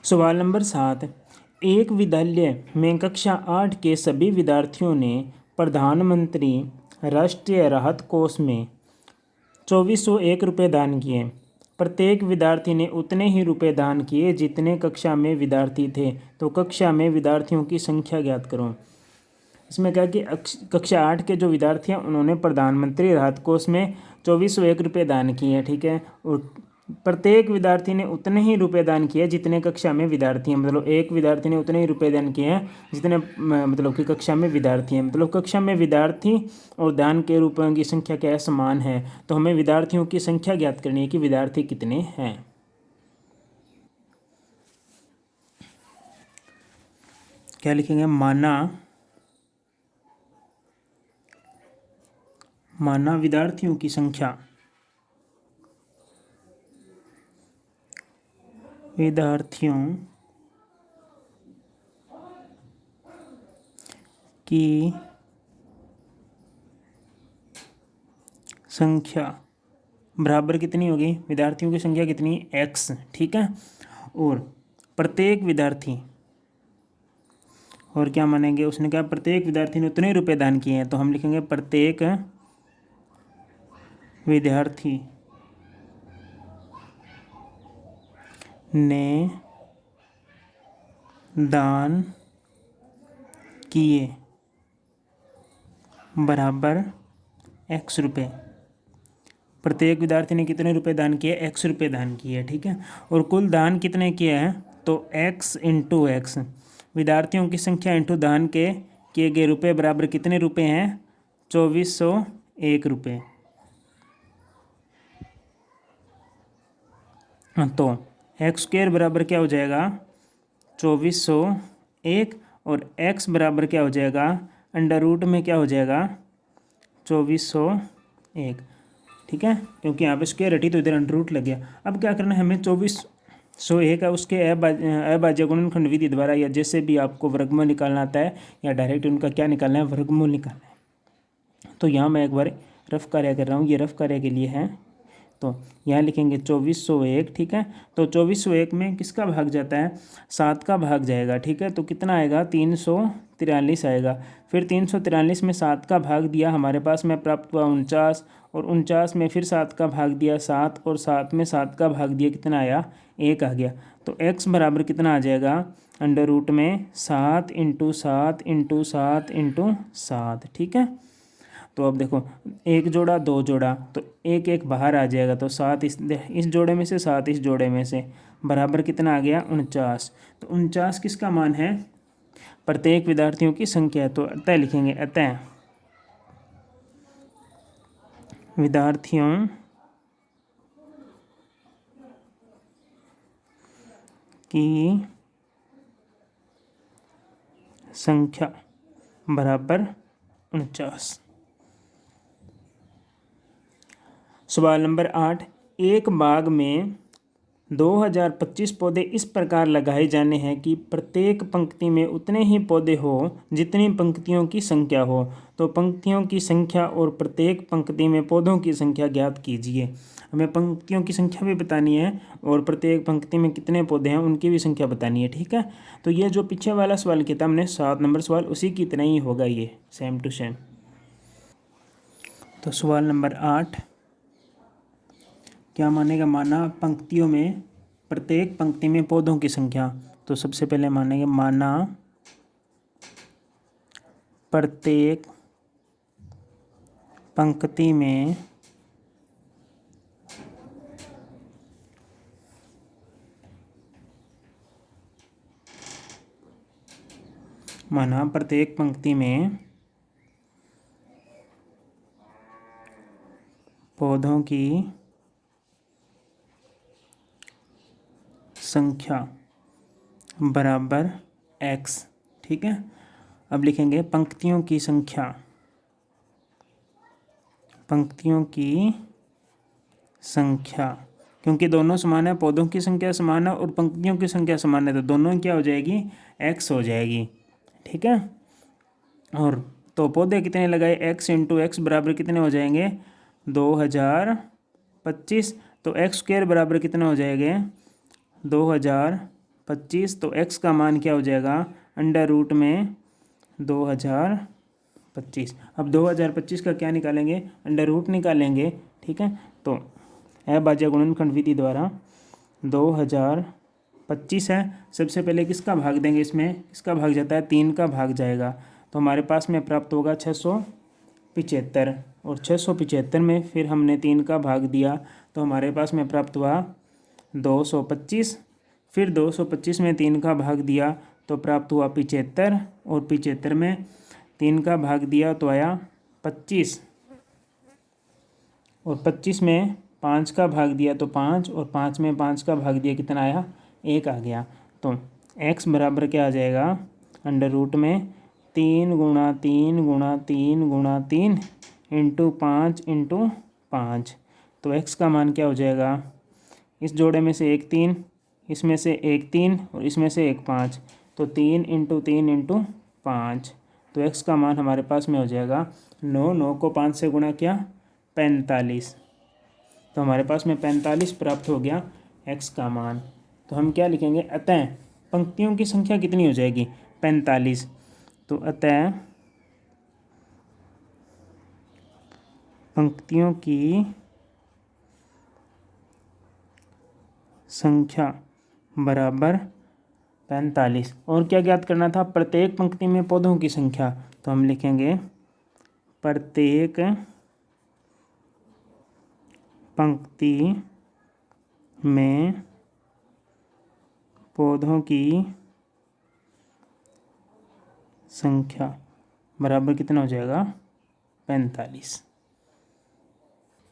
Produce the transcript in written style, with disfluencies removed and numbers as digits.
सवाल नंबर 7। एक विद्यालय में कक्षा 8 के सभी विद्यार्थियों ने प्रधानमंत्री राष्ट्रीय राहत कोष में 2401 रुपये दान किए। प्रत्येक विद्यार्थी ने उतने ही रुपये दान किए जितने कक्षा में विद्यार्थी थे। तो कक्षा में विद्यार्थियों की संख्या ज्ञात करो। इसमें क्या कि कक्षा 8 के जो विद्यार्थी हैं उन्होंने प्रधानमंत्री राहत कोष में 2401 रुपये दान किए हैं, ठीक है। और प्रत्येक विद्यार्थी ने उतने ही रुपये दान किए जितने कक्षा में विद्यार्थी हैं। मतलब एक विद्यार्थी ने उतने ही रुपये दान किए हैं जितने मतलब कि कक्षा में विद्यार्थी हैं। मतलब कक्षा में विद्यार्थी और दान के रुपयों की संख्या क्या है, समान है। तो हमें विद्यार्थियों की संख्या ज्ञात करनी है कि विद्यार्थी कितने हैं। क्या लिखेंगे, माना विद्यार्थियों की संख्या, विद्यार्थियों की संख्या बराबर कितनी होगी, विद्यार्थियों की संख्या कितनी, x, ठीक है। और प्रत्येक विद्यार्थी, और क्या मानेंगे, उसने कहा प्रत्येक विद्यार्थी ने उतने रुपए दान किए हैं। तो हम लिखेंगे प्रत्येक विद्यार्थी ने दान किए बराबर x रुपये। प्रत्येक विद्यार्थी ने कितने रुपए दान किए, x रुपये दान किए, ठीक है। और कुल दान कितने किए हैं, तो x इंटू एक्स, विद्यार्थियों की संख्या इंटू दान के किए गए रुपए बराबर कितने रुपए हैं, 2401 रुपये। तो एक्स स्क्वायर बराबर क्या हो जाएगा, 2401, और x बराबर क्या हो जाएगा, अंडर रूट में क्या हो जाएगा, 2401, ठीक है। क्योंकि यहाँ पे स्क्वायर हटी तो इधर अंडर रूट लग गया। अब क्या करना है हमें, 2401 है उसके अभाज्य गुणनखंड विधि द्वारा, या जैसे भी आपको वर्गमूल निकालना आता है या डायरेक्ट उनका क्या निकालना है, वर्गमूल निकालना है। तो यहाँ मैं एक बार रफ कार्य कर रहा हूँ, ये रफ कार्य के लिए है। तो यहाँ लिखेंगे 2401, ठीक है। तो 2401 में किसका भाग जाता है, 7 का भाग जाएगा, ठीक है। तो कितना आएगा, 343 आएगा। फिर 343 में 7 का भाग दिया, हमारे पास में प्राप्त हुआ 49, और 49 में फिर 7 का भाग दिया 7, और 7 में 7 का भाग दिया, कितना आया, 1 आ गया। तो x बराबर कितना आ जाएगा, अंडर रूट में 7 इंटू 7 इंटू 7 इंटू 7, ठीक है। तो अब देखो, एक जोड़ा दो जोड़ा, तो एक एक बाहर आ जाएगा। तो 7 इस जोड़े में से, 7 इस जोड़े में से, बराबर कितना आ गया, 49। तो 49 किसका मान है, प्रत्येक विद्यार्थियों की संख्या। तो अतः लिखेंगे, अतः विद्यार्थियों की संख्या बराबर 49। सवाल नंबर 8। एक बाग में 2025 पौधे इस प्रकार लगाए जाने हैं कि प्रत्येक पंक्ति में उतने ही पौधे हो जितनी पंक्तियों की संख्या हो। तो पंक्तियों की संख्या और प्रत्येक पंक्ति में पौधों की संख्या ज्ञात कीजिए। हमें पंक्तियों की संख्या भी बतानी है और प्रत्येक पंक्ति में कितने पौधे हैं उनकी भी संख्या बतानी है, ठीक है। तो ये जो पीछे वाला सवाल किया था हमने 7 नंबर सवाल, उसी की तरह ही होगा ये, सेम टू सेम। तो सवाल नंबर 8 क्या मानेगा, माना पंक्तियों में प्रत्येक पंक्ति में पौधों की संख्या। तो सबसे पहले मानेंगे, माना प्रत्येक पंक्ति में पौधों की संख्या बराबर x, ठीक है। अब लिखेंगे पंक्तियों की संख्या, क्योंकि दोनों समान है, पौधों की संख्या समान है और पंक्तियों की संख्या समान है, तो दोनों क्या हो जाएगी, x हो जाएगी, ठीक है। और तो पौधे कितने लगाए, x इंटू एक्स बराबर कितने हो जाएंगे, 2025। तो x स्क्वायर बराबर कितने हो जाएंगे, 2025 25। तो x का मान क्या हो जाएगा, अंडर रूट में 2025। अब 2025 का क्या निकालेंगे, अंडर रूट निकालेंगे। ठीक है, तो अभाज्य गुणनखंड विधि द्वारा 2025 है। सबसे पहले किसका भाग देंगे, इसमें किसका भाग जाता है, 3 का भाग जाएगा। तो हमारे पास में प्राप्त होगा 675, और 675 में फिर हमने 3 का भाग दिया तो हमारे पास में प्राप्त हुआ 225। फिर 225 में 3 का भाग दिया तो प्राप्त हुआ 75, और 75 में 3 का भाग दिया तो आया 25, और 25 में 5 का भाग दिया तो 5, और 5 में 5 का भाग दिया कितना आया, 1 आ गया। तो x बराबर क्या आ जाएगा, अंडर रूट में 3 गुणा 3 गुणा 3 गुणा 3 इंटू 5 इंटू 5। तो x का मान क्या हो जाएगा, इस जोड़े में से 1 3, इसमें से 1 3 और इसमें से 1 5, तो 3 इंटू 3 इंटू 5। तो x का मान हमारे पास में हो जाएगा 9, 9 को 5 से गुणा किया 45। तो हमारे पास में 45 प्राप्त हो गया x का मान। तो हम क्या लिखेंगे, अतः पंक्तियों की संख्या कितनी हो जाएगी, 45। तो अतः पंक्तियों की संख्या बराबर 45। और क्या ज्ञात करना था, प्रत्येक पंक्ति में पौधों की संख्या। तो हम लिखेंगे प्रत्येक पंक्ति में पौधों की संख्या बराबर कितना हो जाएगा, 45।